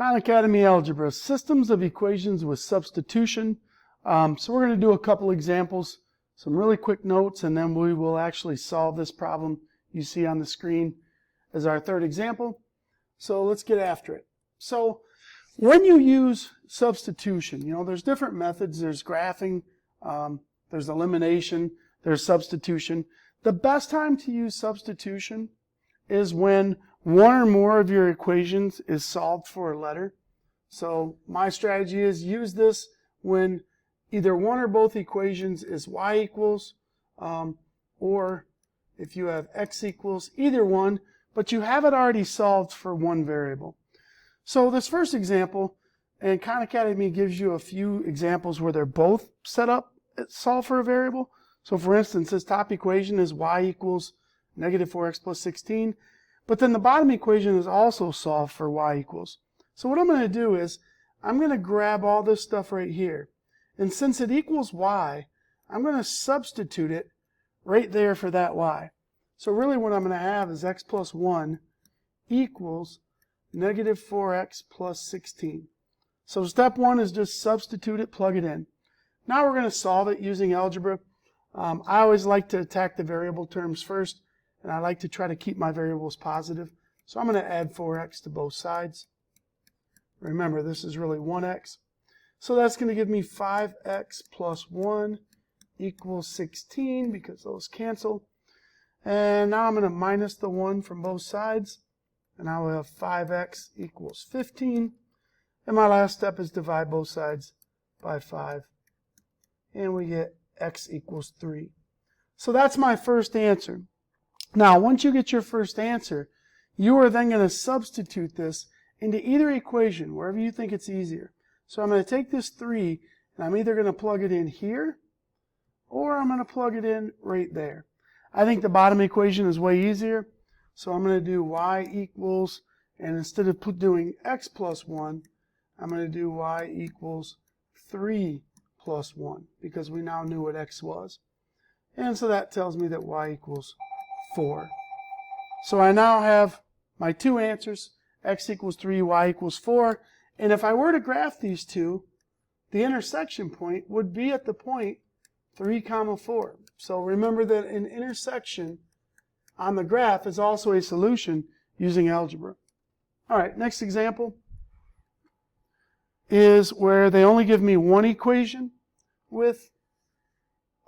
Khan Academy Algebra, systems of equations with substitution. So we're going to do a couple examples, some really quick notes, and then we will actually solve this problem you see on the screen as our third example. So let's get after it. So when you use substitution, there's different methods. There's graphing, there's elimination, there's substitution. The best time to use substitution is when one or more of your equations is solved for a letter. So my strategy is use this when either one or both equations is y equals, or if you have x equals, either one, but you have it already solved for one variable. So this first example, and Khan Academy gives you a few examples where they're both set up, solved for a variable. So for instance, this top equation is y equals negative 4x plus 16. But then the bottom equation is also solved for y equals. So what I'm going to do is I'm going to grab all this stuff right here. And since it equals y, I'm going to substitute it right there for that y. So really what I'm going to have is x plus 1 equals negative 4x plus 16. So step one is just substitute it, plug it in. Now we're going to solve it using algebra. I always like to attack the variable terms first, and I like to try to keep my variables positive. So I'm going to add 4x to both sides. Remember, this is really 1x. So that's going to give me 5x plus 1 equals 16 because those cancel. And now I'm going to minus the 1 from both sides. And I will have 5x equals 15. And my last step is divide both sides by 5. And we get x equals 3. So that's my first answer. Now, once you get your first answer, you are then going to substitute this into either equation, wherever you think it's easier. So I'm going to take this 3, and I'm either going to plug it in here, or I'm going to plug it in right there. I think the bottom equation is way easier, so I'm going to do y equals, and instead of doing x plus 1, I'm going to do y equals 3 plus 1, because we now knew what x was. And so that tells me that y equals 4. So I now have my two answers, x equals 3, y equals 4. And if I were to graph these two, the intersection point would be at the point 3, 4. So remember that an intersection on the graph is also a solution using algebra. All right, next example is where they only give me one equation with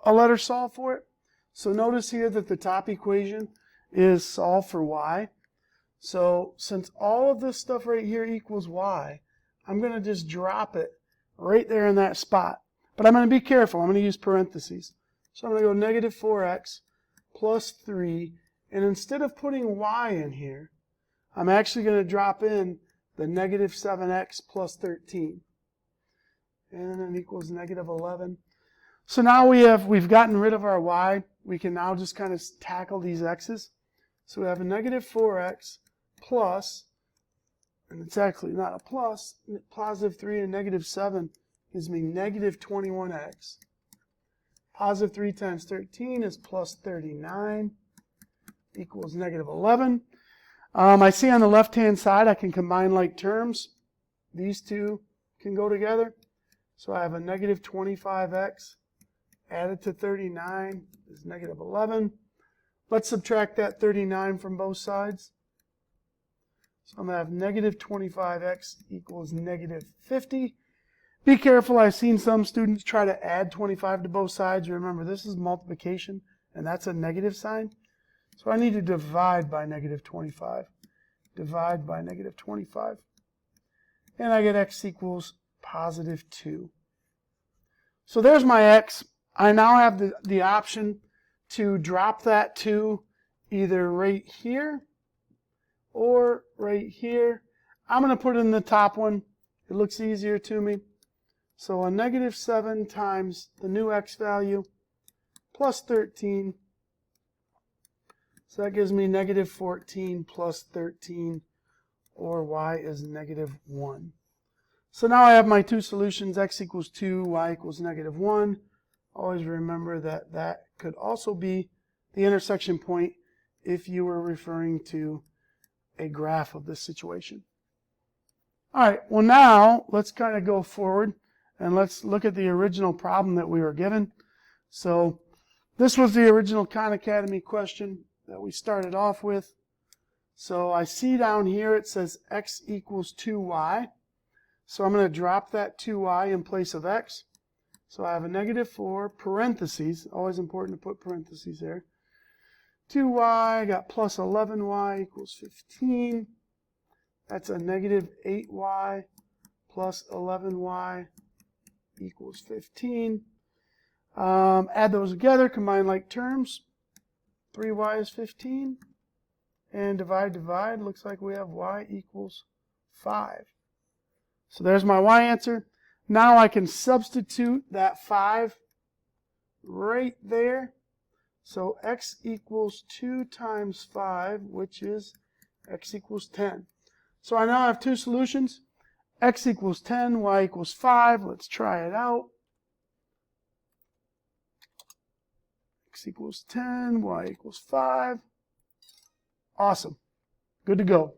a letter solved for it. So notice here that the top equation is solved for y. So since all of this stuff right here equals y, I'm going to just drop it right there in that spot. But I'm going to be careful. I'm going to use parentheses. So I'm going to go negative 4x plus 3. And instead of putting y in here, I'm actually going to drop in the negative 7x plus 13. And it equals negative 11. So now we've gotten rid of our y. We can now just kind of tackle these x's. So we have a negative 4x plus, and it's actually not a plus, positive 3 and negative 7 gives me negative 21x. Positive 3 times 13 is plus 39 equals negative 11. I see on the left-hand side I can combine like terms. These two can go together. So I have a negative 25x added to 39 is negative 11. Let's subtract that 39 from both sides. So I'm going to have negative 25x equals negative 50. Be careful, I've seen some students try to add 25 to both sides. Remember, this is multiplication, and that's a negative sign. So I need to divide by negative 25. Divide by negative 25. And I get x equals positive 2. So there's my x. I now have the option to drop that 2 either right here or right here. I'm going to put it in the top one. It looks easier to me. So a negative 7 times the new x value plus 13. So that gives me negative 14 plus 13, or y is negative 1. So now I have my two solutions, x equals 2, y equals negative 1. Always remember that that could also be the intersection point if you were referring to a graph of this situation. All right, well now let's kind of go forward and let's look at the original problem that we were given. So this was the original Khan Academy question that we started off with. So I see down here it says x equals 2y. So I'm going to drop that 2y in place of x. So I have a -4, parentheses, always important to put parentheses there. 2y, I got plus 11y equals 15. That's a -8y plus 11y equals 15. Add those together, combine like terms. 3y is 15. And divide, looks like we have y equals 5. So there's my y answer. Now I can substitute that 5 right there. So x equals 2 times 5, which is x equals 10. So I now have two solutions. X equals 10, y equals 5. Let's try it out. X equals 10, y equals 5. Awesome. Good to go.